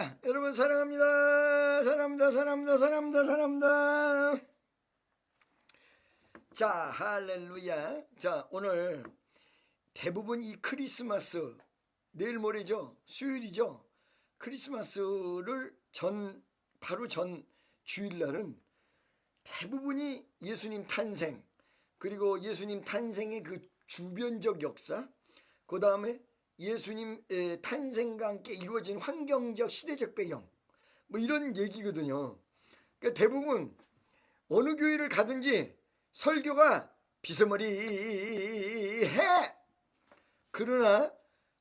자, 여러분 사랑합니다. 사랑합니다. 사랑합니다. 사랑합니다. 사랑합니다. 자, 할렐루야. 자, 오늘 대부분 이 크리스마스, 내일 모레죠. 수요일이죠. 크리스마스를 바로 전 주일날은 대부분이 예수님 탄생, 그리고 예수님 탄생의 그 주변적 역사, 그 다음에 예수님의 탄생과 함께 이루어진 환경적 시대적 배경, 뭐 이런 얘기거든요. 그러니까 대부분 어느 교회를 가든지 설교가 비스무리해. 그러나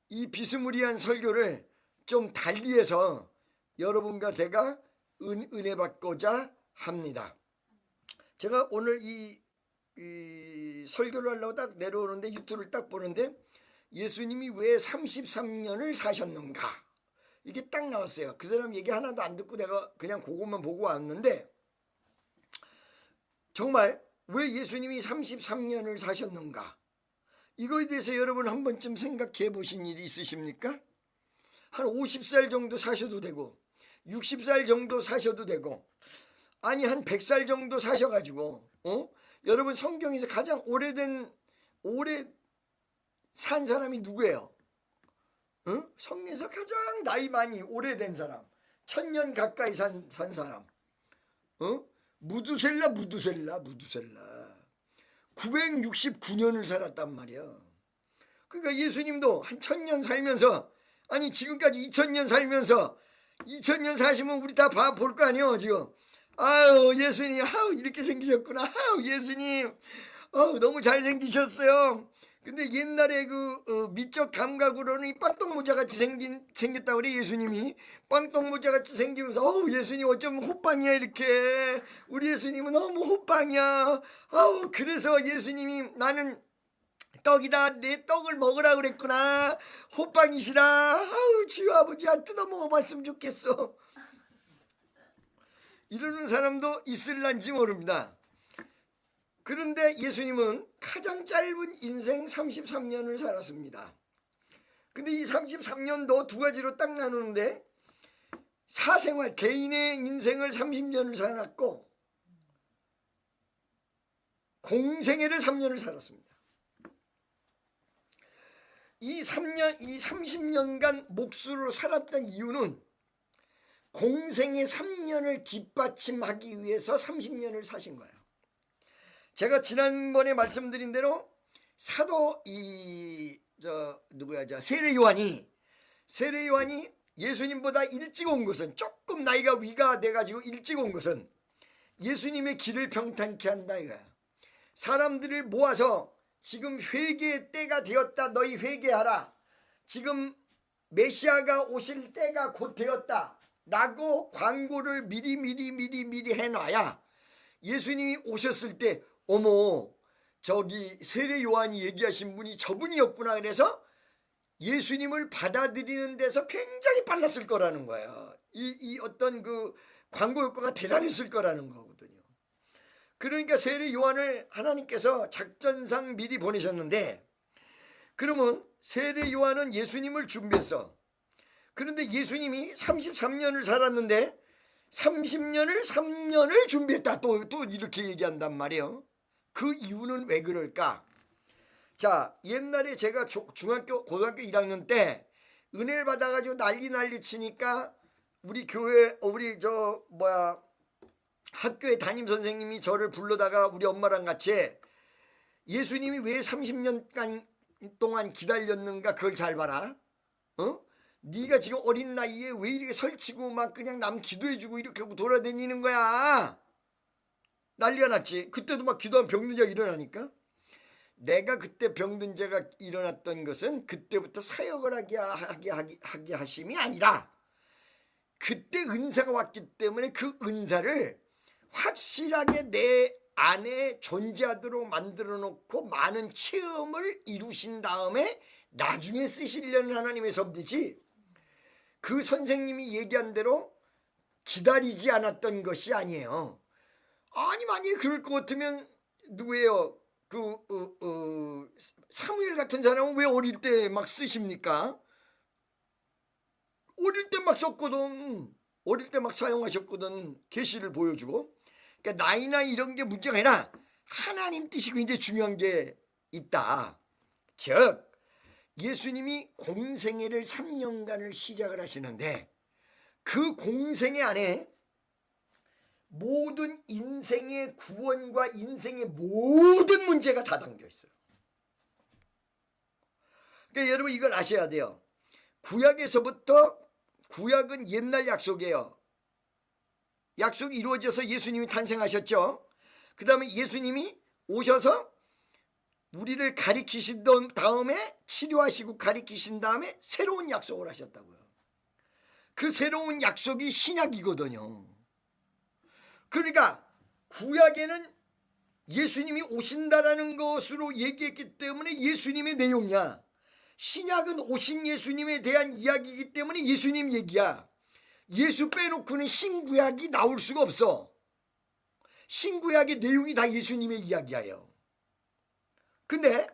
이 비스무리한 설교를 좀 달리해서 여러분과 제가 은혜 받고자 합니다. 제가 오늘 이 설교를 하려고 딱 내려오는데 유튜브를 딱 보는데 예수님이 왜 33년을 사셨는가 이게 딱 나왔어요. 그 사람 얘기 하나도 안 듣고 내가 그냥 그것만 보고 왔는데, 정말 왜 예수님이 33년을 사셨는가, 이거에 대해서 여러분 한 번쯤 생각해 보신 일이 있으십니까? 한 50살 정도 사셔도 되고 60살 정도 사셔도 되고, 아니 한 100살 정도 사셔가지고 여러분 성경에서 가장 오래 산 사람이 누구예요? 성경에서 가장 나이 많이 오래된 사람, 1000년 가까이 산 사람, 무두셀라 969년을 살았단 말이야. 그러니까 예수님도 한 1000년 살면서, 아니 지금까지 2000년 살면서 2000년 사시면 우리 다 볼 거 아니에요 지금. 아유 예수님, 아유 이렇게 생기셨구나, 아유 예수님, 너무 잘생기셨어요. 근데 옛날에 미적 감각으로는 빵떡모자같이 생겼다고 그래. 예수님이 빵떡모자같이 생기면서 예수님 어쩌면 호빵이야 이렇게. 우리 예수님은 너무 호빵이야. 그래서 예수님이 나는 떡이다, 내 떡을 먹으라 그랬구나, 호빵이시라. 주여 아버지야 뜯어 먹어봤으면 좋겠어. 이러는 사람도 있을란지 모릅니다. 그런데 예수님은 가장 짧은 인생 33년을 살았습니다. 근데 이 33년도 두 가지로 딱 나누는데, 사생활, 개인의 인생을 30년을 살았고 공생애를 3년을 살았습니다. 이 30년간 몫으로 살았던 이유는 공생의 3년을 뒷받침하기 위해서 30년을 사신 거예요. 제가 지난번에 말씀드린 대로 사도 세례 요한이 예수님보다 일찍 온 것은, 조금 나이가 위가 돼가지고 일찍 온 것은 예수님의 길을 평탄케 한다 이거야. 사람들을 모아서 지금 회개의 때가 되었다, 너희 회개하라, 지금 메시아가 오실 때가 곧 되었다 라고 광고를 미리 해놔야 예수님이 오셨을 때 어머 저기 세례 요한이 얘기하신 분이 저분이었구나, 그래서 예수님을 받아들이는 데서 굉장히 빨랐을 거라는 거예요. 이 어떤 그 광고 효과가 대단했을 거라는 거거든요. 그러니까 세례 요한을 하나님께서 작전상 미리 보내셨는데, 그러면 세례 요한은 예수님을 준비했어. 그런데 예수님이 33년을 살았는데 30년을 3년을 준비했다, 또 이렇게 얘기한단 말이에요. 그 이유는 왜 그럴까? 자, 옛날에 제가 고등학교 1학년 때 은혜를 받아가지고 난리 치니까 우리 교회 학교에 담임 선생님이 저를 불러다가 우리 엄마랑 같이 예수님이 왜 30년 동안 기다렸는가 그걸 잘 봐라. 네가 지금 어린 나이에 왜 이렇게 설치고 막 그냥 남 기도해주고 이렇게 하고 돌아다니는 거야. 난리가 났지. 그때도 막 기도하면 병든 자가 일어나니까. 내가 그때 병든 자가 일어났던 것은 그때부터 사역을 하게 하심이 아니라, 그때 은사가 왔기 때문에 그 은사를 확실하게 내 안에 존재하도록 만들어 놓고 많은 체험을 이루신 다음에 나중에 쓰시려는 하나님의 섭리지, 그 선생님이 얘기한 대로 기다리지 않았던 것이 아니에요. 아니 만약에 그럴 것 같으면 누구예요? 사무엘 같은 사람은 왜 어릴 때 막 쓰십니까? 어릴 때 막 썼거든. 어릴 때 막 사용하셨거든. 계시를 보여주고. 그러니까 나이나 이런 게 문제가 아니라 하나님 뜻이 굉장히 중요한 게 있다. 즉 예수님이 공생애를 3년간을 시작을 하시는데 그 공생애 안에 모든 인생의 구원과 인생의 모든 문제가 다 담겨 있어요. 그러니까 여러분 이걸 아셔야 돼요. 구약에서부터, 구약은 옛날 약속이에요. 약속이 이루어져서 예수님이 탄생하셨죠. 그 다음에 예수님이 오셔서 우리를 가리키신 다음에 치료하시고 가리키신 다음에 새로운 약속을 하셨다고요. 그 새로운 약속이 신약이거든요. 그러니까 구약에는 예수님이 오신다라는 것으로 얘기했기 때문에 예수님의 내용이야. 신약은 오신 예수님에 대한 이야기이기 때문에 예수님 얘기야. 예수 빼놓고는 신구약이 나올 수가 없어. 신구약의 내용이 다 예수님의 이야기예요. 근데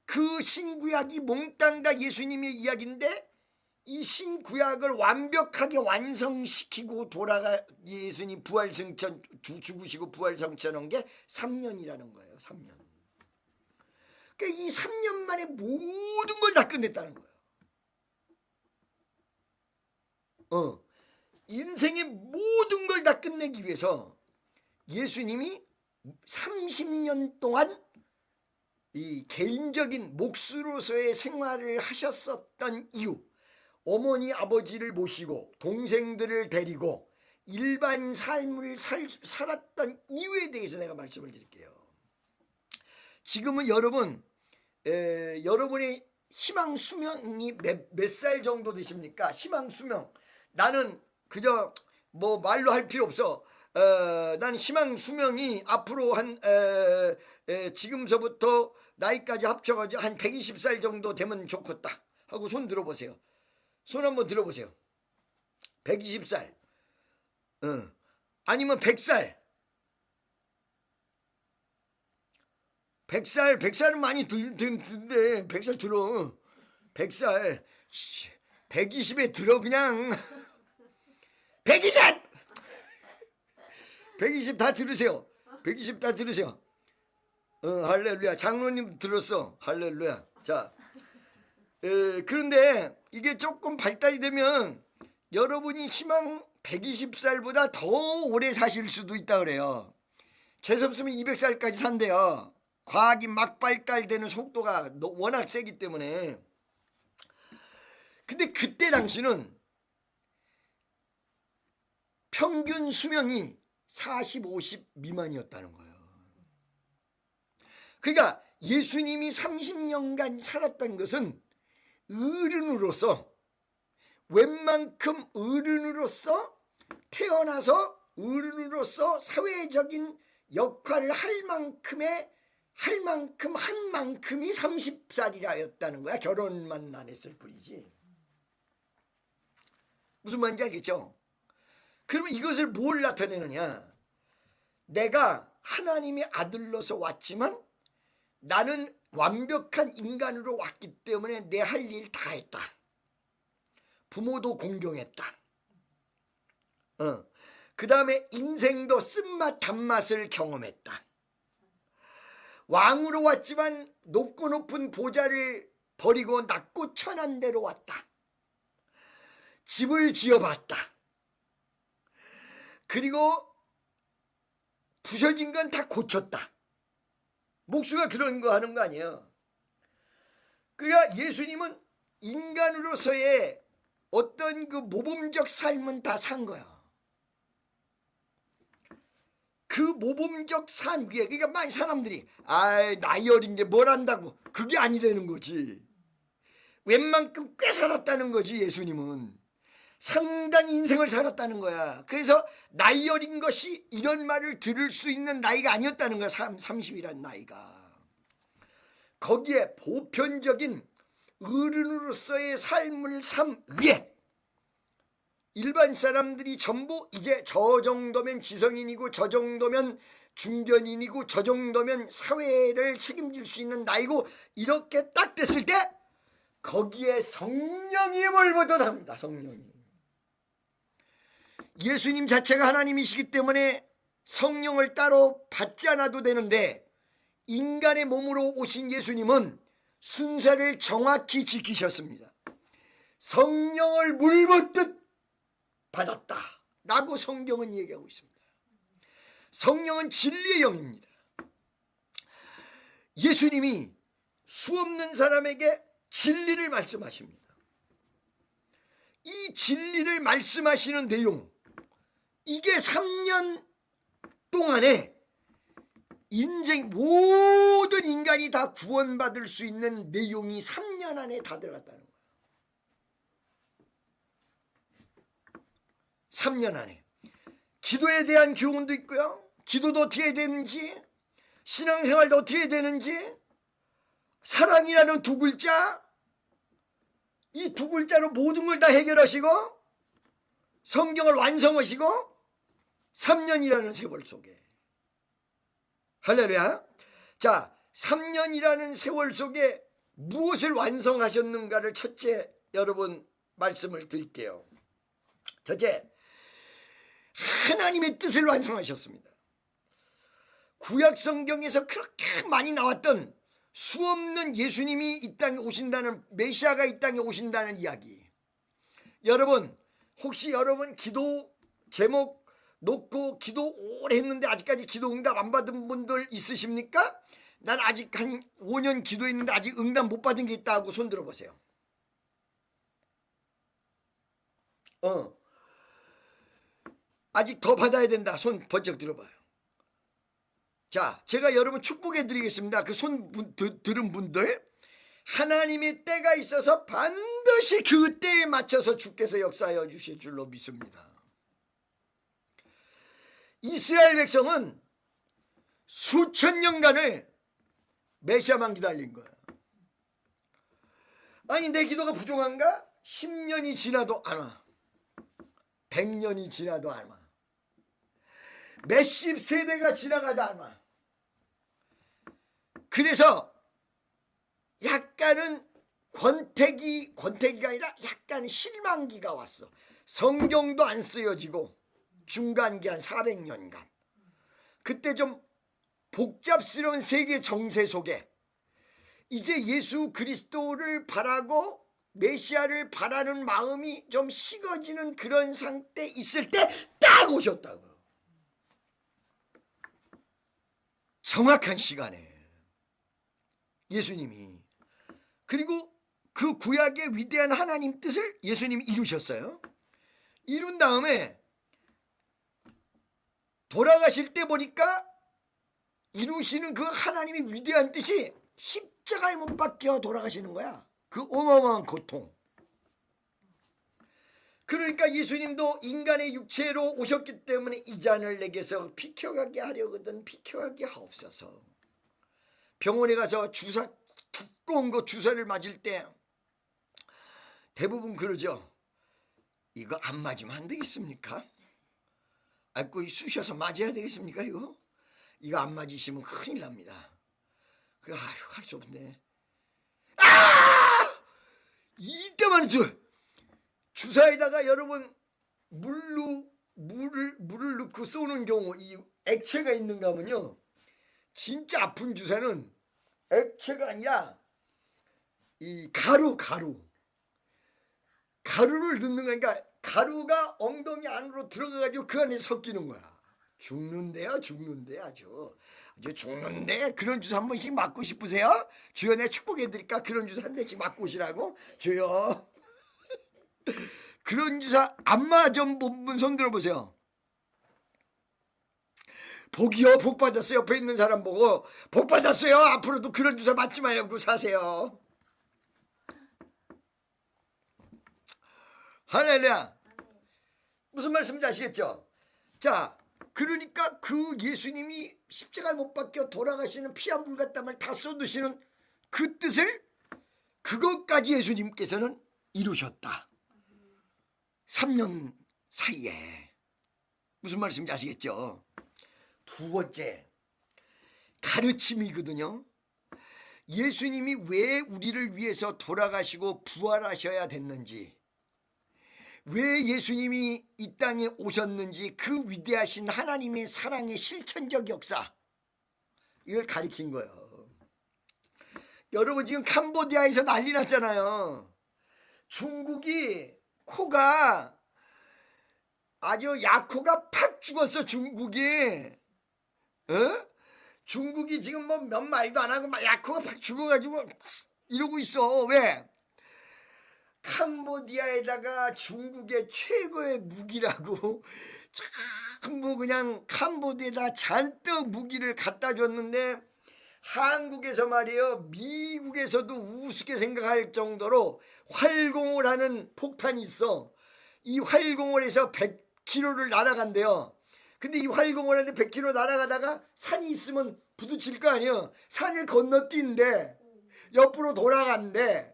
그 신구약이 몽땅 다 예수님의 이야기인데 이 신구약을 완벽하게 완성시키고 예수님 부활승천, 죽으시고 부활승천한 게 3년이라는 거예요. 3년. 그러니까 이 3년 만에 모든 걸 다 끝냈다는 거예요. 인생의 모든 걸 다 끝내기 위해서 예수님이 30년 동안 이 개인적인 몫으로서의 생활을 하셨었던 이유, 어머니 아버지를 모시고 동생들을 데리고 일반 삶을 살았던 이유에 대해서 내가 말씀을 드릴게요. 지금은 여러분의 희망 수명이 몇 살 정도 되십니까? 희망 수명. 나는 그저 뭐 말로 할 필요 없어. 난 희망 수명이 앞으로 지금서부터 나이까지 합쳐가지고 한 120살 정도 되면 좋겠다 하고 손 들어보세요. 손 한번 들어보세요. 120살. 아니면 100살. 100살은 많이 든데 100살 들어. 100살. 120에 들어 그냥. 120! 120 다 들으세요. 120 다 들으세요. 할렐루야. 장로님 들었어. 할렐루야. 자, 그런데 이게 조금 발달이 되면 여러분이 희망 120살보다 더 오래 사실 수도 있다 그래요. 재수없으면 200살까지 산대요. 과학이 막 발달되는 속도가 워낙 세기 때문에. 근데 그때 당시는 평균 수명이 40, 50 미만이었다는 거예요. 그러니까 예수님이 30년간 살았던 것은 어른으로서, 웬만큼 어른으로서 태어나서 어른으로서 사회적인 역할을 할 만큼 한 만큼이 30살이라였다는 거야. 결혼만 안 했을 뿐이지. 무슨 말인지 알겠죠? 그러면 이것을 뭘 나타내느냐? 내가 하나님의 아들로서 왔지만 나는 완벽한 인간으로 왔기 때문에 내 할 일 다 했다. 부모도 공경했다. 그 다음에 인생도 쓴맛 단맛을 경험했다. 왕으로 왔지만 높고 높은 보좌를 버리고 낮고 천한 데로 왔다. 집을 지어봤다. 그리고 부서진 건 다 고쳤다. 목수가 그런 거 하는 거 아니에요. 그러니까 예수님은 인간으로서의 어떤 그 모범적 삶은 다 산 거야. 그 모범적 삶 위에, 그러니까 많은 사람들이 나이 어린 게 뭘 안다고, 그게 아니라는 거지. 웬만큼 꽤 살았다는 거지. 예수님은 상당히 인생을 살았다는 거야. 그래서 나이 어린 것이 이런 말을 들을 수 있는 나이가 아니었다는 거야. 30이라는 나이가. 거기에 보편적인 어른으로서의 삶을 삶 위에 일반 사람들이 전부 이제 저 정도면 지성인이고 저 정도면 중견인이고 저 정도면 사회를 책임질 수 있는 나이고 이렇게 딱 됐을 때 거기에 성령이 몰보도합니다. 성령이. 예수님 자체가 하나님이시기 때문에 성령을 따로 받지 않아도 되는데 인간의 몸으로 오신 예수님은 순서를 정확히 지키셨습니다. 성령을 물 붓듯 받았다 라고 성경은 얘기하고 있습니다. 성령은 진리의 영입니다. 예수님이 수없는 사람에게 진리를 말씀하십니다. 이 진리를 말씀하시는 내용, 이게 3년 동안에 모든 인간이 다 구원받을 수 있는 내용이 3년 안에 다 들어갔다는 거예요. 3년 안에 기도에 대한 교훈도 있고요, 기도도 어떻게 해야 되는지, 신앙생활도 어떻게 해야 되는지, 사랑이라는 두 글자, 이 두 글자로 모든 걸 다 해결하시고 성경을 완성하시고 3년이라는 세월 속에, 할렐루야. 자, 3년이라는 세월 속에 무엇을 완성하셨는가를 첫째 여러분 말씀을 드릴게요. 첫째, 하나님의 뜻을 완성하셨습니다. 구약 성경에서 그렇게 많이 나왔던 수없는 예수님이 이 땅에 오신다는, 메시아가 이 땅에 오신다는 이야기, 여러분 혹시 여러분 기도 제목 놓고 기도 오래 했는데 아직까지 기도 응답 안 받은 분들 있으십니까? 난 아직 한 5년 기도했는데 아직 응답 못 받은 게 있다고 손 들어보세요. 아직 더 받아야 된다, 손 번쩍 들어봐요. 자, 제가 여러분 축복해 드리겠습니다. 그 손 들은 분들, 하나님의 때가 있어서 반드시 그 때에 맞춰서 주께서 역사하여 주실 줄로 믿습니다. 이스라엘 백성은 수천 년간을 메시아만 기다린 거야. 아니, 내 기도가 부족한가? 10년이 지나도 안 와. 100년이 지나도 안 와. 몇십 세대가 지나가도 안 와. 그래서 약간은 권태기가 아니라 약간 실망기가 왔어. 성경도 안 쓰여지고 중간기 한 400년간. 그때 좀 복잡스러운 세계 정세 속에 이제 예수 그리스도를 바라고 메시아를 바라는 마음이 좀 식어지는 그런 상태 있을 때 딱 오셨다고. 정확한 시간에 예수님이, 그리고 그 구약의 위대한 하나님 뜻을 예수님이 이루셨어요. 이룬 다음에 돌아가실 때 보니까 이루시는 그 하나님의 위대한 뜻이 십자가에 못 박혀 돌아가시는 거야. 그 어마어마한 고통. 그러니까 예수님도 인간의 육체로 오셨기 때문에 이 잔을 내게서 비켜가게 하려거든 비켜가게 하옵소서. 병원에 가서 주사, 두꺼운 거 주사를 맞을 때 대부분 그러죠. 이거 안 맞으면 안 되겠습니까? 꼭 쑤셔서 맞아야 되겠습니까? 이거 안 맞으시면 큰일 납니다. 그래, 할 수 없네. 이때만 주사에다가 여러분 물을 넣고 쏘는 경우, 이 액체가 있는가 하면요, 진짜 아픈 주사는 액체가 아니라 이 가루를 넣는 거니까 가루가 엉덩이 안으로 들어가가지고 그 안에 섞이는 거야. 죽는데 아주 죽는데. 그런 주사 한 번씩 맞고 싶으세요? 주여, 내가 축복해드릴까? 그런 주사 한 대씩 맞고 오시라고? 주여. 그런 주사 안 맞은 분 손 들어보세요. 복이요, 복 받았어요. 옆에 있는 사람 보고 복 받았어요. 앞으로도 그런 주사 맞지 말고 사세요. 할렐루야. 무슨 말씀인지 아시겠죠? 자, 그러니까 그 예수님이 십자가에 못 박혀 돌아가시는 피와 물과 땀을 다 쏟으시는 그 뜻을, 그것까지 예수님께서는 이루셨다. 3년 사이에. 무슨 말씀인지 아시겠죠? 두 번째, 가르침이거든요. 예수님이 왜 우리를 위해서 돌아가시고 부활하셔야 됐는지, 왜 예수님이 이 땅에 오셨는지 그 위대하신 하나님의 사랑의 실천적 역사, 이걸 가리킨 거예요. 여러분 지금 캄보디아에서 난리 났잖아요. 중국이 코가 아주 약코가 팍 죽었어. 중국이 중국이 지금 뭐 몇 마일도 안 하고 막 약코가 팍 죽어가지고 이러고 있어. 왜? 캄보디아에다가 중국의 최고의 무기라고 전부 그냥 캄보디아에다 잔뜩 무기를 갖다 줬는데, 한국에서 말이에요, 미국에서도 우습게 생각할 정도로 활공을 하는 폭탄이 있어. 이 활공을 해서 100km를 날아간대요. 근데 이 활공을 하는데 100km 날아가다가 산이 있으면 부딪힐 거 아니에요. 산을 건너뛴대. 옆으로 돌아간대.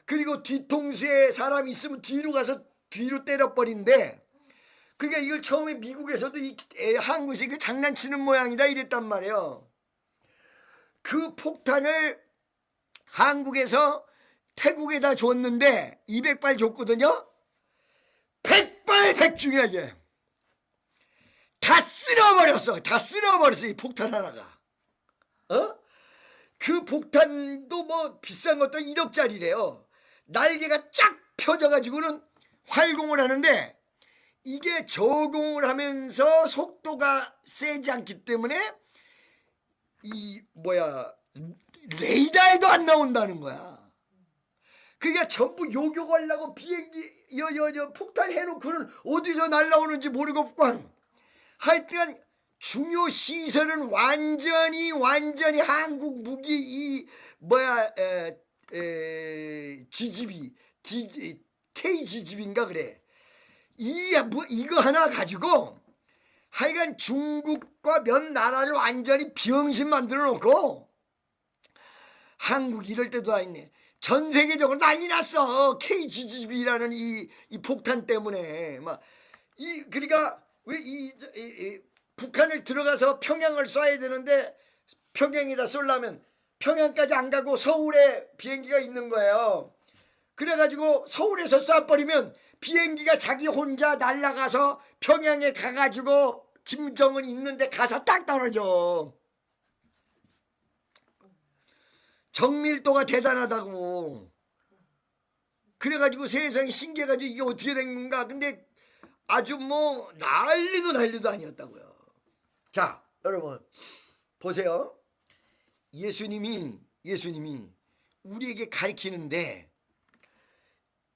그리고 뒤통수에 사람이 있으면 뒤로 가서 뒤로 때려버린대. 그러니까 이걸 처음에 미국에서도 한국에서 이거 장난치는 모양이다 이랬단 말이에요. 그 폭탄을 한국에서 태국에다 줬는데 200발 줬거든요. 100발 100중하게 다 쓸어버렸어. 다 쓸어버렸어. 이 폭탄 하나가. 그 폭탄도 뭐 비싼 것도 1억짜리래요. 날개가 쫙 펴져가지고는 활공을 하는데, 이게 저공을 하면서 속도가 세지 않기 때문에 이 레이더에도 안 나온다는 거야. 그러니까 전부 요격하려고 비행기 폭탄 해놓고는 어디서 날라오는지 모르겠고, 하여튼 중요 시설은 완전히 한국 무기 GGB KGGB인가 그래. 이거 하나 가지고 하여간 중국과 몇 나라를 완전히 병신 만들어 놓고, 한국 이럴 때도 아니네. 전 세계적으로 난리 났어. KGGB라는 이 폭탄 때문에. 그러니까 왜 북한을 들어가서 평양을 쏴야 되는데, 평양에다 쏠려면 평양까지 안 가고 서울에 비행기가 있는 거예요. 그래가지고 서울에서 쏴버리면 비행기가 자기 혼자 날아가서 평양에 가가지고 김정은 있는데 가서 딱 떨어져. 정밀도가 대단하다고. 그래가지고 세상이 신기해가지고 이게 어떻게 된 건가. 근데 아주 뭐 난리도 아니었다고요. 자, 여러분 보세요. 예수님이 우리에게 가르치는데,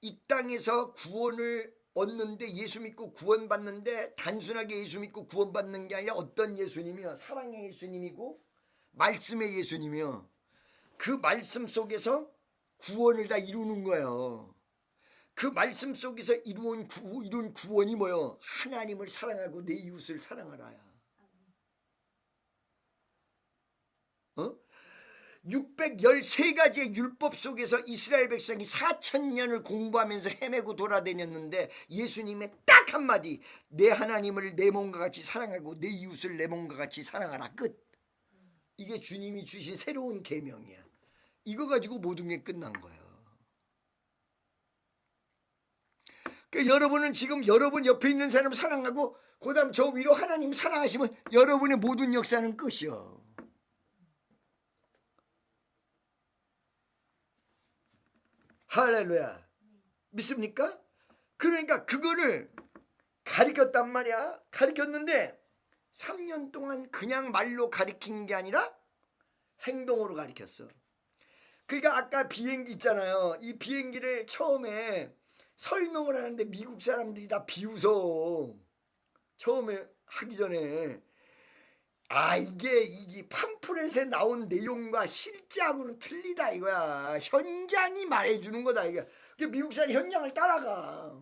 이 땅에서 구원을 얻는데, 예수 믿고 구원받는데 단순하게 예수 믿고 구원받는 게 아니라 어떤 예수님이요? 사랑의 예수님이고 말씀의 예수님이요. 그 말씀 속에서 구원을 다 이루는 거예요. 그 말씀 속에서 이룬 구원이 뭐요? 하나님을 사랑하고 내 이웃을 사랑하라야. 613가지의 율법 속에서 이스라엘 백성이 4000년을 공부하면서 헤매고 돌아다녔는데, 예수님의 딱 한마디, 내 하나님을 내 몸과 같이 사랑하고 내 이웃을 내 몸과 같이 사랑하라. 끝. 이게 주님이 주신 새로운 계명이야. 이거 가지고 모든 게 끝난 거예요. 그러니까 여러분은 지금 여러분 옆에 있는 사람을 사랑하고 그 다음 저 위로 하나님 사랑하시면 여러분의 모든 역사는 끝이요. 할렐루야. 믿습니까? 그러니까 그거를 가르쳤단 말이야. 가르쳤는데 3년 동안 그냥 말로 가르친 게 아니라 행동으로 가르쳤어. 그러니까 아까 비행기 있잖아요. 이 비행기를 처음에 설명을 하는데 미국 사람들이 다 비웃어. 처음에 하기 전에. 이게 팜프렛에 나온 내용과 실제하고는 틀리다 이거야. 현장이 말해주는 거다 이게. 미국 사람이 현장을 따라가.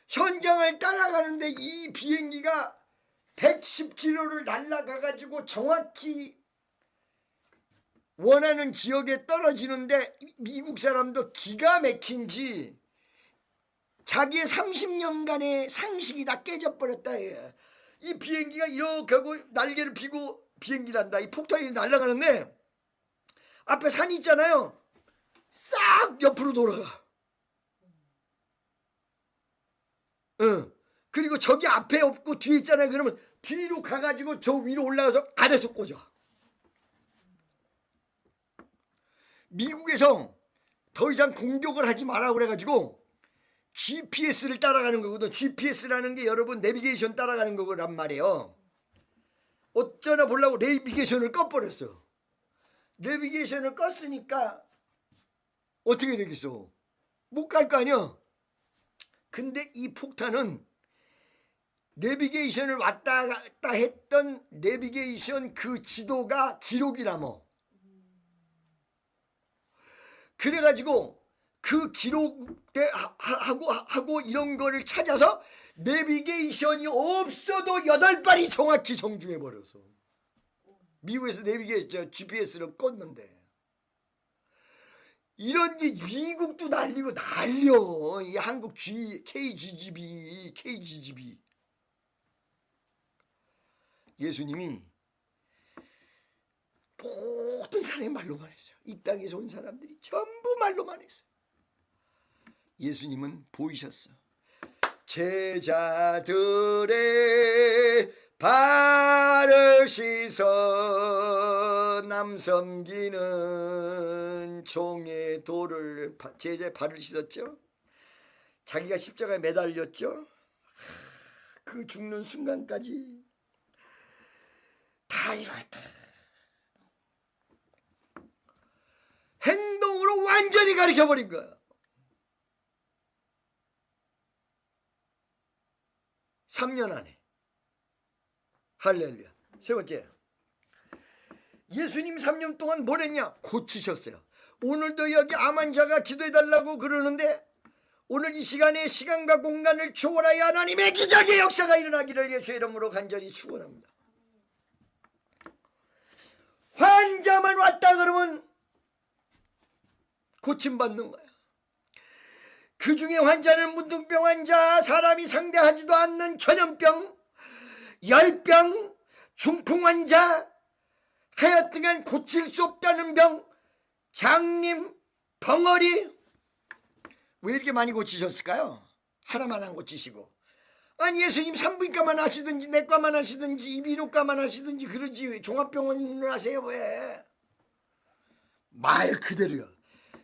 현장을 따라가는데 이 비행기가 110km를 날아가가지고 정확히 원하는 지역에 떨어지는데, 미국 사람도 기가 막힌지 자기의 30년간의 상식이 다 깨져버렸다. 이 비행기가 이렇게 하고 날개를 피고 비행기란다. 이 폭탄이 날아가는데 앞에 산이 있잖아요. 싹 옆으로 돌아가. 그리고 저기 앞에 없고 뒤에 있잖아요. 그러면 뒤로 가가지고 저 위로 올라가서 아래서 꽂아. 미국에서 더 이상 공격을 하지 마라 그래가지고 GPS를 따라가는 거거든. GPS라는 게 여러분 내비게이션 따라가는 거란 말이에요. 어쩌나 보려고 내비게이션을 꺼버렸어. 내비게이션을 껐으니까 어떻게 되겠어? 못 갈 거 아니야. 근데 이 폭탄은 내비게이션을 왔다 갔다 했던 내비게이션 그 지도가 기록이 남어. 그래가지고 그 기록하고 이런 거를 찾아서 내비게이션이 없어도 8발이 정확히 정중해버렸어. 미국에서 내비게이션 GPS를 껐는데. 이런지 미국도 날리고 난려. 이 한국 KGB. 예수님이 모든 사람이 말로만 했어요. 이 땅에서 온 사람들이 전부 말로만 했어요. 예수님은 보이셨어. 제자들의 발을 씻어 남 섬기는 종의 도를 제자의 발을 씻었죠. 자기가 십자가에 매달렸죠. 그 죽는 순간까지 다 이뤘다. 행동으로 완전히 가르쳐버린 거야. 3년 안에. 할렐루야. 세 번째, 예수님 3년 동안 뭘 했냐? 고치셨어요. 오늘도 여기 암 환자가 기도해달라고 그러는데 오늘 이 시간에 시간과 공간을 초월하여 하나님의 기적의 역사가 일어나기를 예수의 이름으로 간절히 축원합니다. 환자만 왔다 그러면 고침받는 거야. 그 중에 환자는 문둥병 환자, 사람이 상대하지도 않는 전염병, 열병, 중풍 환자, 하여튼간 고칠 수 없다는 병, 장님, 벙어리. 왜 이렇게 많이 고치셨을까요? 하나만 안 고치시고. 아니 예수님 산부인과만 하시든지 내과만 하시든지 이비인후과만 하시든지 그러지 종합병원을 하세요 왜? 말 그대로야.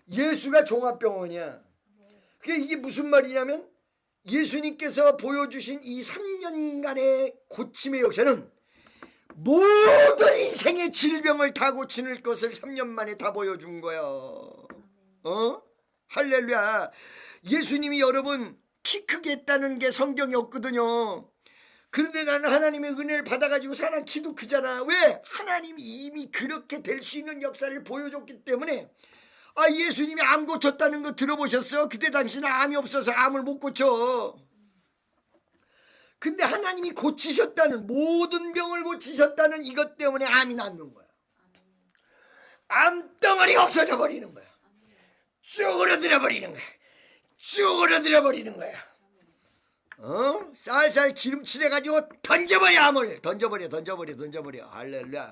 예수가 종합병원이야. 그게 이게 무슨 말이냐면 예수님께서 보여주신 이 3년간의 고침의 역사는 모든 인생의 질병을 다 고치는 것을 3년 만에 다 보여준 거야. 할렐루야. 예수님이 여러분 키 크게 했다는 게 성경에 없거든요. 그런데 나는 하나님의 은혜를 받아가지고 사람 키도 크잖아. 왜? 하나님이 이미 그렇게 될 수 있는 역사를 보여줬기 때문에. 예수님이 암 고쳤다는 거 들어보셨어? 그때 당시는 암이 없어서 암을 못 고쳐. 근데 하나님이 고치셨다는, 모든 병을 고치셨다는 이것 때문에 암이 낫는 거야. 암덩어리가 없어져 버리는 거야. 쭈그러들어 버리는 거야. 쭈그러들어 버리는 거야. 쌀쌀 기름칠해가지고 던져버려. 암을 던져버려. 할렐루야.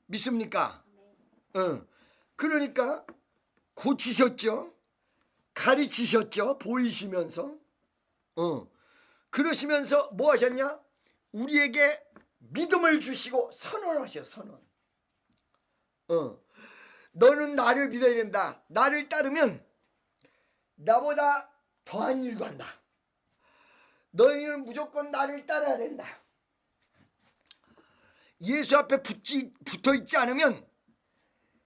믿습니까? 그러니까 고치셨죠. 가르치셨죠. 보이시면서. 그러시면서 뭐 하셨냐? 우리에게 믿음을 주시고 선언하셔. 선언. 너는 나를 믿어야 된다. 나를 따르면 나보다 더한 일도 한다. 너희는 무조건 나를 따라야 된다. 예수 앞에 붙어있지 않으면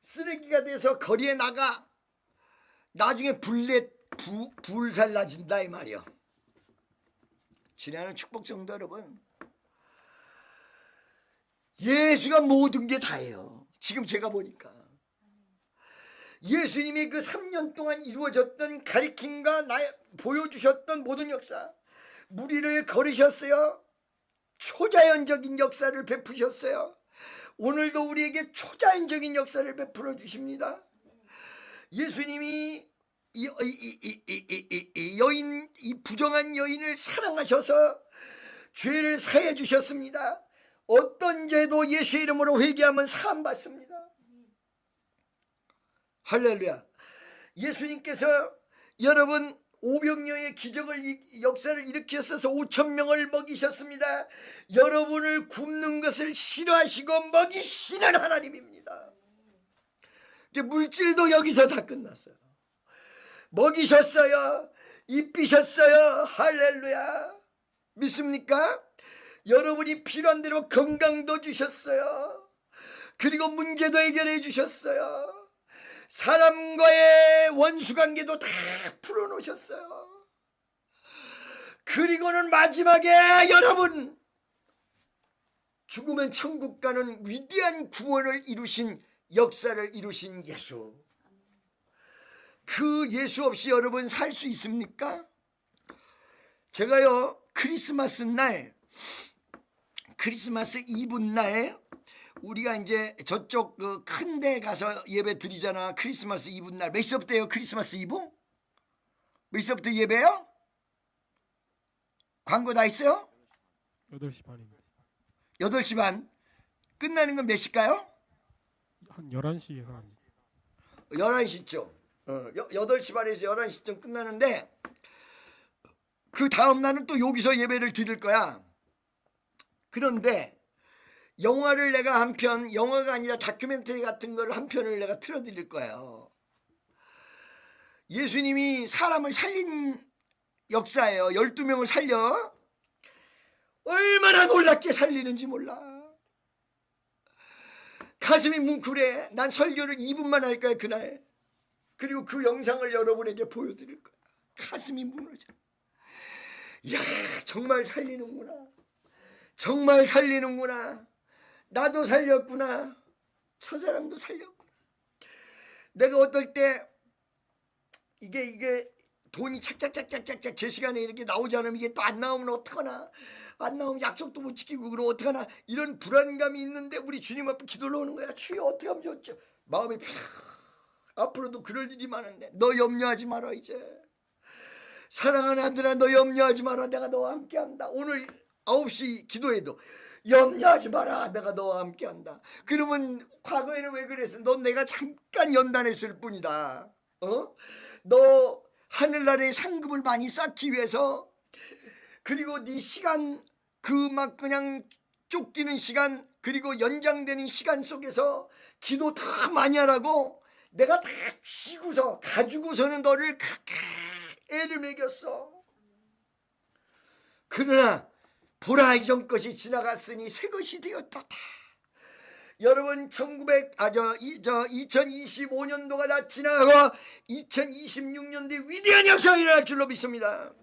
쓰레기가 돼서 거리에 나가 나중에 불살 나진다 이 말이야. 지나는 축복 성도 여러분, 예수가 모든 게 다예요. 지금 제가 보니까 예수님이 그 3년 동안 이루어졌던 가르침과 보여주셨던 모든 역사, 무리를 거르셨어요. 초자연적인 역사를 베푸셨어요. 오늘도 우리에게 초자연적인 역사를 베풀어 주십니다. 예수님이 이 부정한 여인을 사랑하셔서 죄를 사해 주셨습니다. 어떤 죄도 예수의 이름으로 회개하면 사함 받습니다. 할렐루야. 예수님께서 여러분 500명의 기적을 역사를 일으켰어서 5,000명을 먹이셨습니다. 여러분을 굶는 것을 싫어하시고 먹이시는 하나님입니다. 물질도 여기서 다 끝났어요. 먹이셨어요. 입히셨어요. 할렐루야. 믿습니까? 여러분이 필요한 대로 건강도 주셨어요. 그리고 문제도 해결해 주셨어요. 사람과의 원수관계도 다 풀어놓으셨어요. 그리고는 마지막에 여러분, 죽으면 천국 가는 위대한 구원을 이루신, 역사를 이루신 예수. 그 예수 없이 여러분 살 수 있습니까? 제가요, 크리스마스 이브 날 우리가 이제 저쪽 큰 데 가서 예배 드리잖아. 크리스마스 이브 날. 몇 시부터예요? 크리스마스 이브? 몇 시부터 예배요? 광고 다 있어요? 8시 반입니다. 8시 반. 끝나는 건 몇 시일까요? 한 11시 예상합니다. 11시쯤. 8시 반에서 11시쯤 끝나는데 그 다음 날은 또 여기서 예배를 드릴 거야. 그런데 영화를 내가 한 편, 영화가 아니라 다큐멘터리 같은 걸 한 편을 내가 틀어드릴 거예요. 예수님이 사람을 살린 역사예요. 12명을 살려. 얼마나 놀랍게 살리는지 몰라. 가슴이 뭉클해. 난 설교를 2분만 할 거야 그날. 그리고 그 영상을 여러분에게 보여드릴 거야. 가슴이 무너져. 이야, 정말 살리는구나. 정말 살리는구나. 나도 살렸구나. 저 사람도 살렸구나. 내가 어떨 때 이게 돈이 착착착착착 제 시간에 이렇게 나오지 않으면 이게 또 안 나오면 어떡하나. 안 나오면 약속도 못 지키고 그럼 어떡하나. 이런 불안감이 있는데 우리 주님 앞에 기도를 오는 거야. 주여 어떻게 하면 좋죠. 마음이 앞으로도 그럴 일이 많은데 너 염려하지 마라. 이제 사랑하는 아들아, 너 염려하지 마라. 내가 너와 함께한다. 오늘 9시 기도해도 염려하지 마라. 내가 너와 함께한다. 그러면 과거에는 왜 그랬어? 넌 내가 잠깐 연단했을 뿐이다. 너 하늘나라의 상급을 많이 쌓기 위해서, 그리고 네 시간, 그 막 그냥 쫓기는 시간, 그리고 연장되는 시간 속에서 기도 더 많이 하라고 내가 다 쥐고서 가지고서는 너를 그렇게 애를 먹였어. 그러나 보라, 이전 것이 지나갔으니 새 것이 되었다. 여러분 2025년도가 다 지나가고 2026년도에 위대한 역사가 일어날 줄로 믿습니다.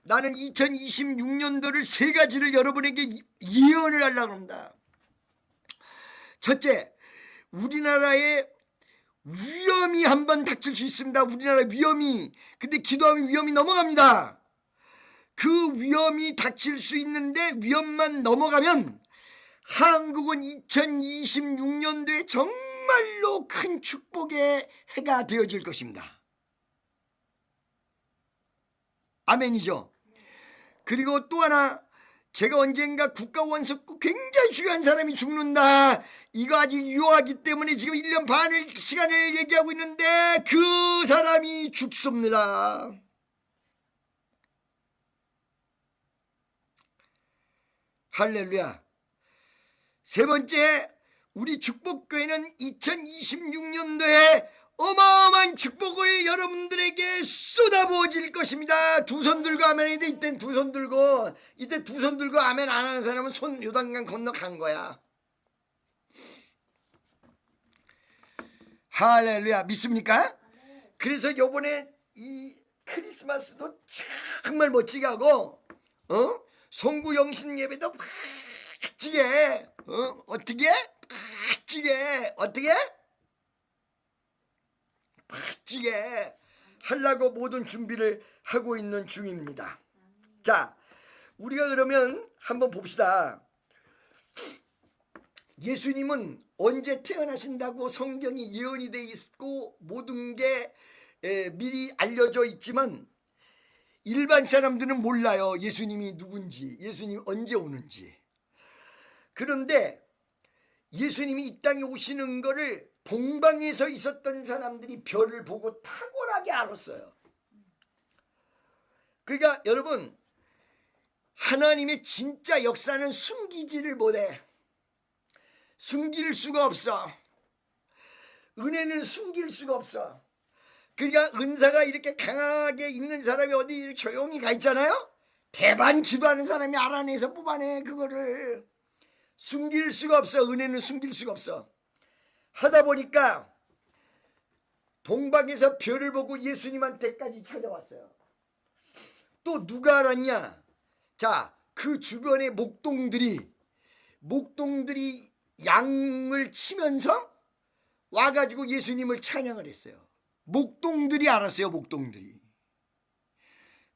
나는 2026년도를 세 가지를 여러분에게 예언을 하려고 합니다. 첫째, 우리나라에 위험이 한번 닥칠 수 있습니다. 우리나라 위험이. 근데 기도하면 위험이 넘어갑니다. 그 위험이 닥칠 수 있는데 위험만 넘어가면 한국은 2026년도에 정말로 큰 축복의 해가 되어질 것입니다. 아멘이죠. 그리고 또 하나, 제가 언젠가 국가원수국 굉장히 중요한 사람이 죽는다. 이거 아직 유효하기 때문에 지금 1년 반을 시간을 얘기하고 있는데 그 사람이 죽습니다. 할렐루야. 세 번째, 우리 축복교회는 2026년도에 어마어마한 축복을 여러분들에게 쏟아부어질 것입니다. 두 손 들고 아멘 해야 돼. 이땐 두 손 들고, 이때 두 손 들고 아멘 안 하는 사람은 손 요단강 건너 간 거야. 할렐루야. 믿습니까? 그래서 요번에 이 크리스마스도 정말 멋지게 하고, 송구 영신 예배도 멋지게, 어떻게? 멋지게, 어떻게? 멋지게 하려고 모든 준비를 하고 있는 중입니다. 자, 우리가 그러면 한번 봅시다. 예수님은 언제 태어나신다고 성경이 예언이 돼 있고 모든 게 미리 알려져 있지만 일반 사람들은 몰라요. 예수님이 누군지, 예수님이 언제 오는지. 그런데 예수님이 이 땅에 오시는 거를 동방에서 있었던 사람들이 별을 보고 탁월하게 알았어요. 그러니까 여러분, 하나님의 진짜 역사는 숨기지를 못해. 숨길 수가 없어. 은혜는 숨길 수가 없어. 그러니까 은사가 이렇게 강하게 있는 사람이 어디 이렇게 조용히 가 있잖아요. 대반 기도하는 사람이 알아내서 뽑아내. 그거를 숨길 수가 없어. 은혜는 숨길 수가 없어. 하다 보니까 동방에서 별을 보고 예수님한테까지 찾아왔어요. 또 누가 알았냐? 자, 그 주변의 목동들이 양을 치면서 와가지고 예수님을 찬양을 했어요. 목동들이 알았어요. 목동들이.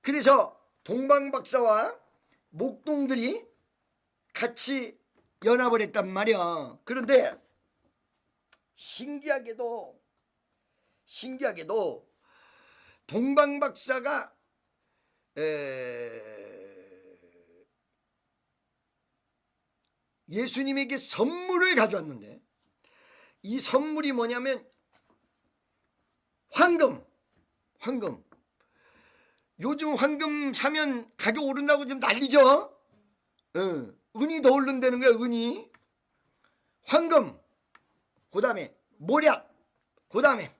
그래서 동방박사와 목동들이 같이 연합을 했단 말이야. 그런데 신기하게도 동방박사가 예수님에게 선물을 가져왔는데, 이 선물이 뭐냐면 황금. 요즘 황금 사면 가격 오른다고 좀 난리죠. 은이 더 오른다는 거야. 은이. 황금, 그 다음에 모략, 그 다음에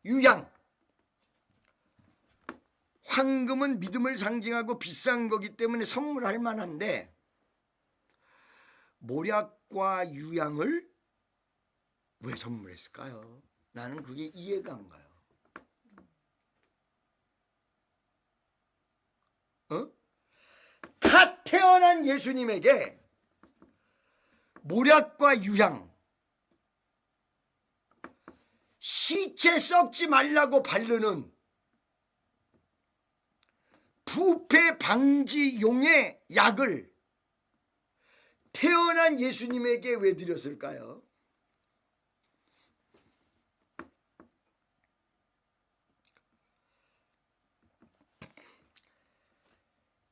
유향. 황금은 믿음을 상징하고 비싼 거기 때문에 선물할 만한데, 모략과 유향을 왜 선물했을까요? 나는 그게 이해가 안 가요. 갓 태어난 예수님에게 모략과 유향, 시체 썩지 말라고 바르는 부패 방지용의 약을 태어난 예수님에게 왜 드렸을까요?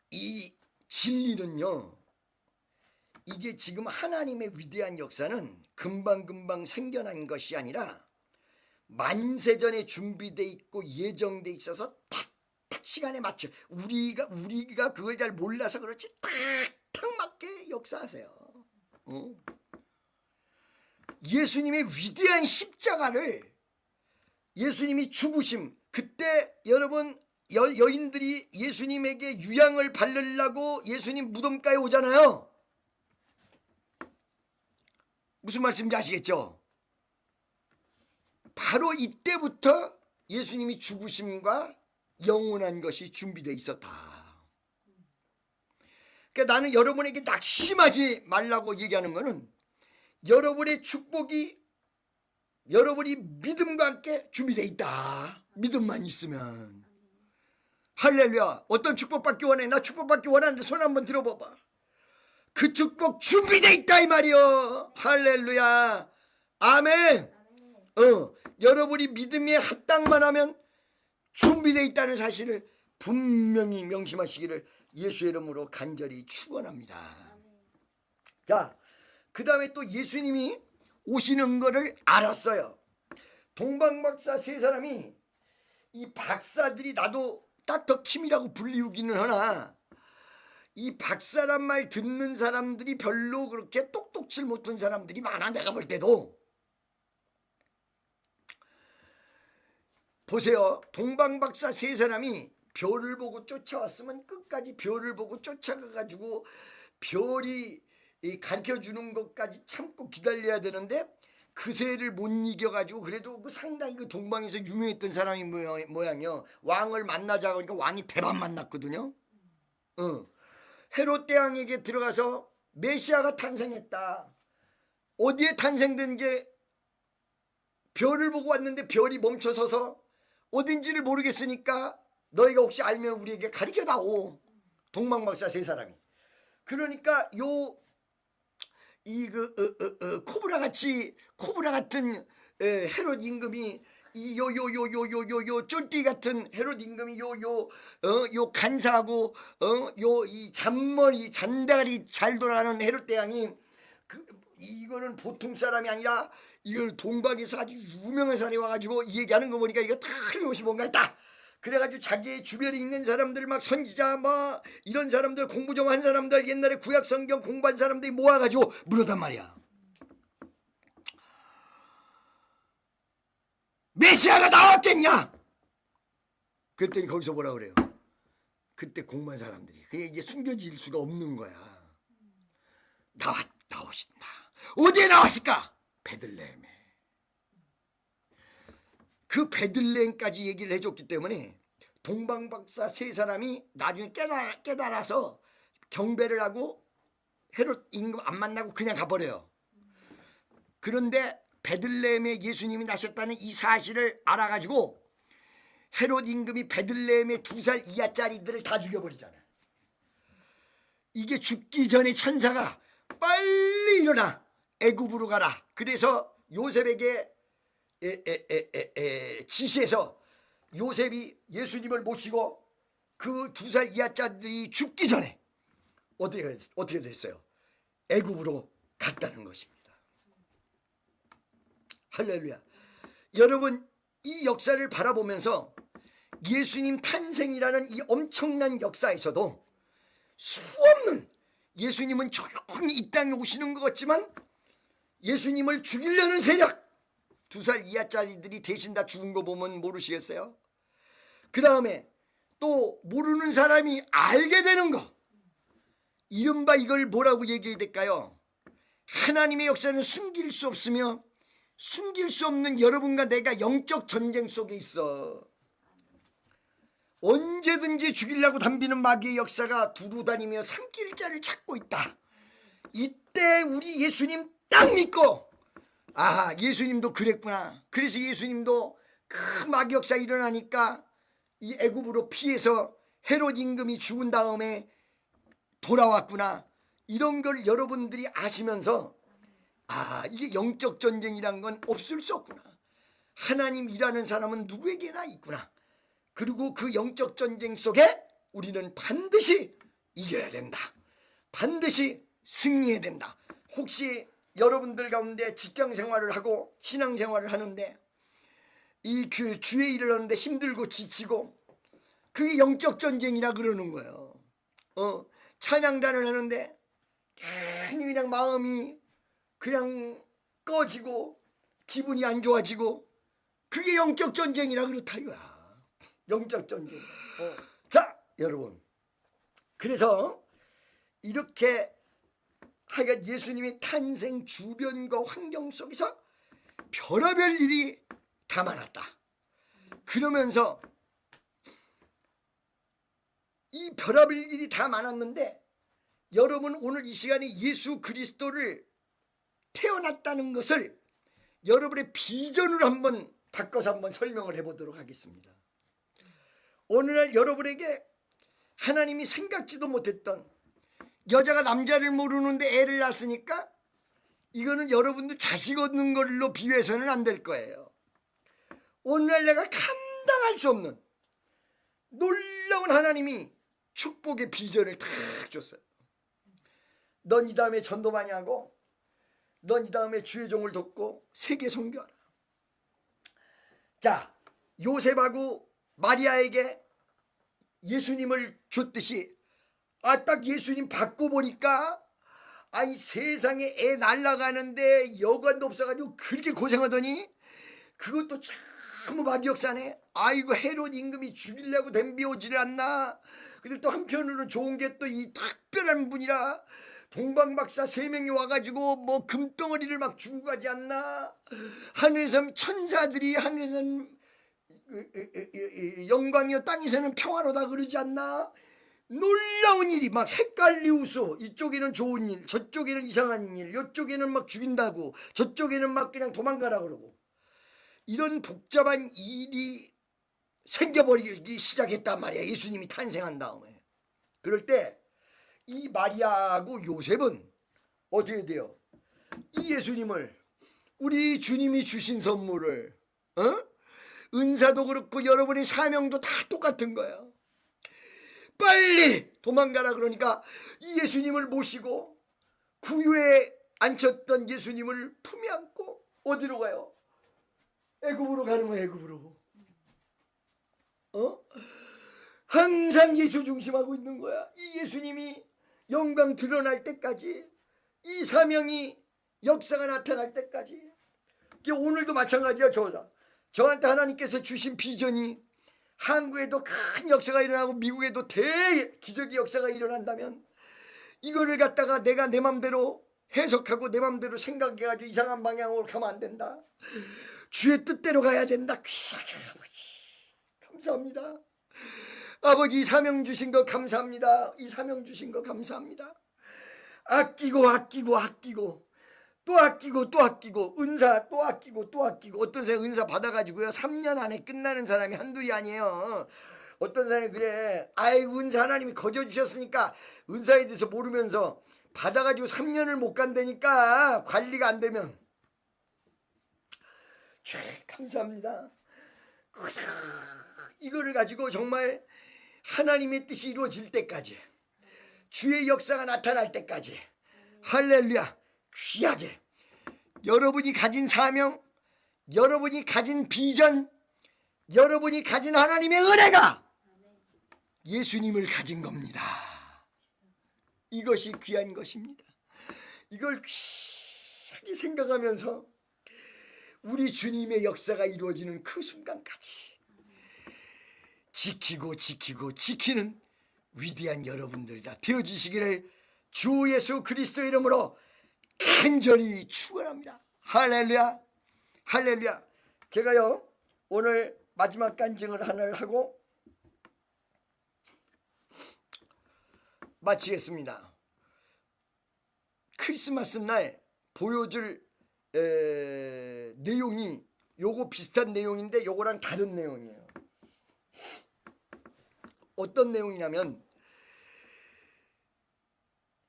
이 진리는요, 이게 지금 하나님의 위대한 역사는 금방금방 생겨난 것이 아니라 만세전에 준비돼 있고 예정돼 있어서 탁탁 시간에 맞춰 우리가 그걸 잘 몰라서 그렇지 탁탁 맞게 역사하세요. 예수님의 위대한 십자가를, 예수님이 죽으심, 그때 여러분 여인들이 예수님에게 유향을 바르려고 예수님 무덤가에 오잖아요. 무슨 말씀인지 아시겠죠? 바로 이때부터 예수님이 죽으심과 영원한 것이 준비되어 있었다. 그러니까 나는 여러분에게 낙심하지 말라고 얘기하는 것은, 여러분의 축복이 여러분이 믿음과 함께 준비되어 있다. 믿음만 있으면. 할렐루야. 어떤 축복받기 원해? 나 축복받기 원하는데 손 한번 들어봐봐. 그 축복 준비되어 있다 이 말이요. 할렐루야. 아멘. 여러분이 믿음에 합당만 하면 준비되어 있다는 사실을 분명히 명심하시기를 예수의 이름으로 간절히 축원합니다. 자, 그 다음에 또 예수님이 오시는 거를 알았어요. 동방박사 세 사람이, 이 박사들이 나도 닥터 킴이라고 불리우기는 하나, 이 박사란 말 듣는 사람들이 별로 그렇게 똑똑질 못한 사람들이 많아. 내가 볼 때도. 보세요. 동방박사 세 사람이 별을 보고 쫓아왔으면 끝까지 별을 보고 쫓아가가지고 별이 가르쳐주는 것까지 참고 기다려야 되는데, 그새를 못 이겨가지고, 그래도 그 상당히 그 동방에서 유명했던 사람이 모양이요. 왕을 만나자고 하니까 왕이 배반 만났거든요. 헤롯 대왕에게 들어가서 메시아가 탄생했다. 어디에 탄생된 게, 별을 보고 왔는데 별이 멈춰서서 어딘지를 모르겠으니까 너희가 혹시 알면 우리에게 가르쳐다오. 동방박사 세 사람이. 그러니까 코브라 같은 헤롯 임금이, 쫄띠 같은 헤롯 임금이 요 간사하고 이 잔다리 잘 돌아가는 헤롯 대왕이, 이거는 보통 사람이 아니라 이걸 동방에서 아주 유명한 사람이 와가지고 이 얘기하는 거 보니까 이거 다 틀림없이 뭔가 있다. 그래가지고 자기의 주변에 있는 사람들 막 선지자 뭐 이런 사람들 공부 좀 한 사람들 옛날에 구약 성경 공부한 사람들이 모아가지고 물었단 말이야. 메시아가 나왔겠냐? 그랬더니 거기서 뭐라 그래요? 그때 공부한 사람들이 그게 이게 숨겨질 수가 없는 거야. 나오신다. 어디에 나왔을까? 베들레헴에. 그 베들레헴까지 얘기를 해줬기 때문에 동방박사 세 사람이 나중에 깨달아서 경배를 하고 헤롯 임금 안 만나고 그냥 가버려요. 그런데 베들레헴에 예수님이 나셨다는 이 사실을 알아가지고 헤롯 임금이 베들레헴의 2살 이하짜리들을 다 죽여버리잖아. 이게 죽기 전에 천사가 빨리 일어나 애굽으로 가라. 그래서 요셉에게 지시해서 요셉이 예수님을 모시고 그 2살 이하짜리들이 죽기 전에 어떻게 됐어요? 애굽으로 갔다는 것입니다. 할렐루야. 여러분 이 역사를 바라보면서 예수님 탄생이라는 이 엄청난 역사에서도 수없는 예수님은 조용히 이 땅에 오시는 것 같지만 예수님을 죽이려는 세력 2살 이하짜리들이 대신 다 죽은 거 보면 모르시겠어요? 그 다음에 또 모르는 사람이 알게 되는 거 이른바 이걸 뭐라고 얘기해야 될까요? 하나님의 역사는 숨길 수 없으며 숨길 수 없는 여러분과 내가 영적 전쟁 속에 있어. 언제든지 죽이려고 덤비는 마귀의 역사가 두루다니며 삼킬 자를 찾고 있다. 이때 우리 예수님 딱 믿고 아 예수님도 그랬구나. 그래서 예수님도 그 마귀 역사 일어나니까 이 애굽으로 피해서 헤롯 임금이 죽은 다음에 돌아왔구나. 이런 걸 여러분들이 아시면서 아 이게 영적 전쟁이란 건 없을 수 없구나. 하나님 일하는 사람은 누구에게나 있구나. 그리고 그 영적 전쟁 속에 우리는 반드시 이겨야 된다. 반드시 승리해야 된다. 혹시 여러분들 가운데 직장 생활을 하고 신앙 생활을 하는데 이 주의 일을 하는데 힘들고 지치고 그게 영적 전쟁이라 그러는 거예요. 찬양단을 하는데 괜히 그냥 마음이 그냥 꺼지고 기분이 안 좋아지고 그게 영적 전쟁이라 그렇다 이거야. 영적 전쟁. 자 여러분 그래서 이렇게 하여간 예수님의 탄생 주변과 환경 속에서 별의별 일이 다 많았다. 그러면서 이 별의별 일이 다 많았는데 여러분 오늘 이 시간에 예수 그리스도를 태어났다는 것을 여러분의 비전으로 한번 바꿔서 한번 설명을 해보도록 하겠습니다. 오늘날 여러분에게 하나님이 생각지도 못했던 여자가 남자를 모르는데 애를 낳았으니까 이거는 여러분들 자식 얻는 걸로 비유해서는 안 될 거예요. 오늘날 내가 감당할 수 없는 놀라운 하나님이 축복의 비전을 탁 줬어요. 넌 이 다음에 전도 많이 하고 넌 이 다음에 주의 종을 돕고 세계 선교하라. 자 요셉하고 마리아에게 예수님을 줬듯이 딱 예수님 받고 보니까 아니 세상에 애 날아가는데 여관도 없어가지고 그렇게 고생하더니 그것도 참 마귀 역사네. 아이고 헤롯 임금이 죽이려고 덤비오지를 않나. 근데 또 한편으로는 좋은 게 또 이 특별한 분이라 동방박사 3명이 와가지고 뭐 금덩어리를 막 주고 가지 않나. 하늘에서 천사들이 하늘에서는 영광이요 땅에서는 평화로다 그러지 않나. 놀라운 일이 막 헷갈리우소. 이쪽에는 좋은 일 저쪽에는 이상한 일 이쪽에는 막 죽인다고 저쪽에는 막 그냥 도망가라 그러고 이런 복잡한 일이 생겨버리기 시작했단 말이야. 예수님이 탄생한 다음에. 그럴 때 이 마리아하고 요셉은 어떻게 돼요? 이 예수님을 우리 주님이 주신 선물을 은사도 그렇고 여러분의 사명도 다 똑같은 거예요. 빨리 도망가라 그러니까 이 예수님을 모시고 구유에 앉혔던 예수님을 품에 안고 어디로 가요? 애굽으로 가는 거예요. 애굽으로. 항상 예수 중심하고 있는 거야. 이 예수님이 영광 드러날 때까지, 이 사명이 역사가 나타날 때까지. 오늘도 마찬가지야. 저한테 하나님께서 주신 비전이 한국에도 큰 역사가 일어나고 미국에도 대기적인 역사가 일어난다면 이거를 갖다가 내가 내 맘대로 해석하고 내 맘대로 생각해가지고 이상한 방향으로 가면 안 된다. 주의 뜻대로 가야 된다. 귀하게 아버지 감사합니다. 아버지 이 사명 주신 거 감사합니다. 이 사명 주신 거 감사합니다. 아끼고 아끼고 아끼고 또 아끼고 또 아끼고 은사 또 아끼고 또 아끼고. 어떤 사람이 은사 받아가지고요 3년 안에 끝나는 사람이 한둘이 아니에요. 어떤 사람이 그래, 아이고 은사 하나님이 거저 주셨으니까 은사에 대해서 모르면서 받아가지고 3년을 못 간다니까. 관리가 안 되면. 감사합니다. 이거를 가지고 정말 하나님의 뜻이 이루어질 때까지, 주의 역사가 나타날 때까지, 할렐루야, 귀하게 여러분이 가진 사명, 여러분이 가진 비전, 여러분이 가진 하나님의 은혜가 예수님을 가진 겁니다. 이것이 귀한 것입니다. 이걸 귀하게 생각하면서 우리 주님의 역사가 이루어지는 그 순간까지 지키고 지키고 지키는 위대한 여러분들이 다 되어지시기를 주 예수 그리스도 이름으로 간절히 축원합니다. 할렐루야, 할렐루야. 제가요 오늘 마지막 간증을 하나를 하고 마치겠습니다. 크리스마스 날 보여줄 내용이 요거 비슷한 내용인데 요거랑 다른 내용이에요. 어떤 내용이냐면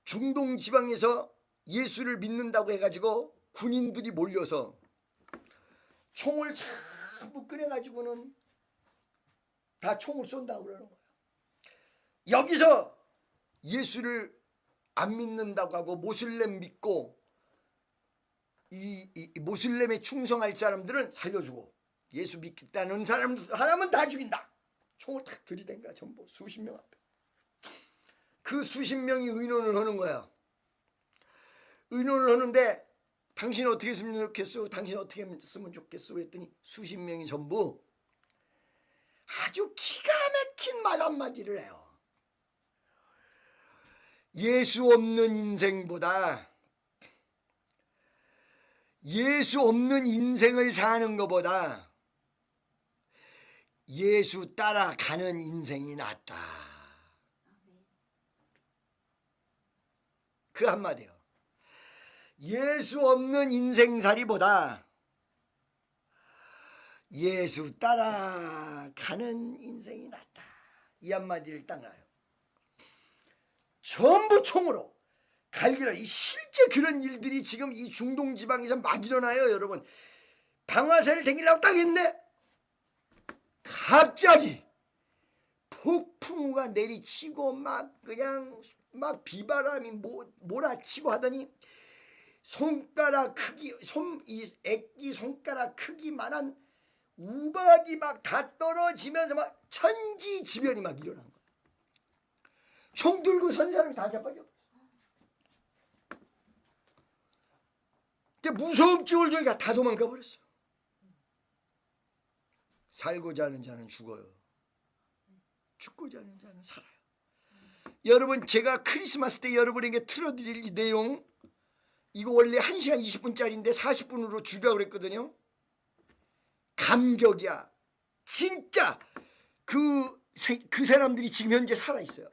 중동 지방에서 예수를 믿는다고 해가지고 군인들이 몰려서 총을 전부 꺼내가지고는 다 총을 쏜다고 그러는 거예요. 여기서 예수를 안 믿는다고 하고 모슬렘 믿고 이 모슬렘에 충성할 사람들은 살려주고 예수 믿겠다는 사람은 다 죽인다. 총을 탁 들이댄 거야. 전부 수십 명 앞에. 그 수십 명이 의논을 하는 거야. 의논을 하는데 당신 어떻게 했으면 좋겠어? 당신 어떻게 했으면 좋겠어? 그랬더니 수십 명이 전부 아주 기가 막힌 말 한마디를 해요. 예수 없는 인생보다, 예수 없는 인생을 사는 것보다 예수 따라가는 인생이 낫다. 그 한마디요. 예수 없는 인생살이보다 예수 따라가는 인생이 낫다. 이 한마디를 딱 놔요. 전부 총으로 갈기를. 실제 그런 일들이 지금 이 중동 지방에서 막 일어나요. 여러분, 방아쇠를 당기려고 딱 했네. 갑자기 폭풍우가 내리치고 막 그냥 막 비바람이 몰아치고 하더니 손가락 크기, 이 애기 손가락 크기만한 우박이 막 다 떨어지면서 막 천지지변이 막 일어난 거야. 총 들고 선 사람이 다 잡아줘. 근데 무서움 쫄쫄이가 다 도망가 버렸어. 살고자 하는 자는 죽어요. 죽고자 하는 자는 살아요. 여러분, 제가 크리스마스 때 여러분에게 틀어드릴 이 내용, 이거 원래 1시간 20분짜리인데 40분으로 줄이라고 그랬거든요. 감격이야. 진짜 그 사람들이 지금 현재 살아있어요.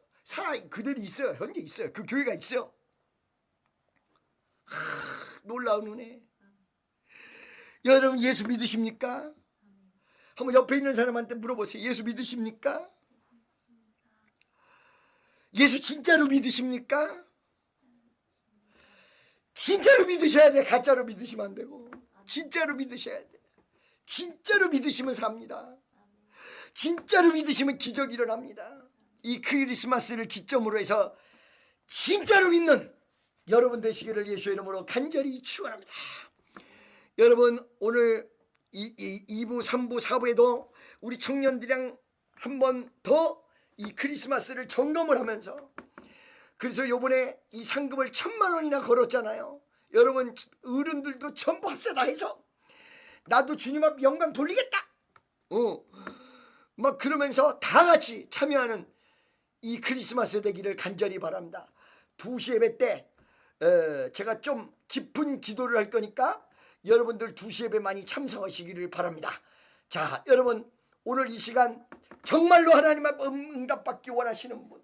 그대로 있어요. 현재 있어요. 그 교회가 있어요. 놀라운 은혜. 여러분, 예수 믿으십니까? 한번 옆에 있는 사람한테 물어보세요. 예수 믿으십니까? 예수 진짜로 믿으십니까? 진짜로 믿으셔야 돼. 가짜로 믿으시면 안 되고. 진짜로 믿으셔야 돼. 진짜로 믿으시면 삽니다. 진짜로 믿으시면 기적이 일어납니다. 이 크리스마스를 기점으로 해서 진짜로 믿는 여러분 되시기를 예수의 이름으로 간절히 축원합니다. 여러분, 오늘 2부, 3부, 4부에도 우리 청년들이랑 한 번 더 이 크리스마스를 점검을 하면서, 그래서 요번에 이 상금을 1,000,000원이나 걸었잖아요. 여러분 어른들도 전부 합세다 해서 나도 주님 앞 영광 돌리겠다. 막 그러면서 다 같이 참여하는 이 크리스마스 되기를 간절히 바랍니다. 2시 예배 때 제가 좀 깊은 기도를 할 거니까 여러분들 2시 예배 많이 참석하시기를 바랍니다. 자, 여러분 오늘 이 시간 정말로 하나님 앞 응답받기 원하시는 분,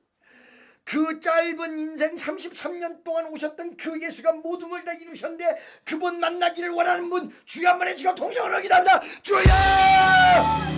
그 짧은 인생 33년 동안 오셨던 그 예수가 모든 걸 다 이루셨는데 그분 만나기를 원하는 분, 주여 한번 해주고 동정을 하기도 합니다. 주여!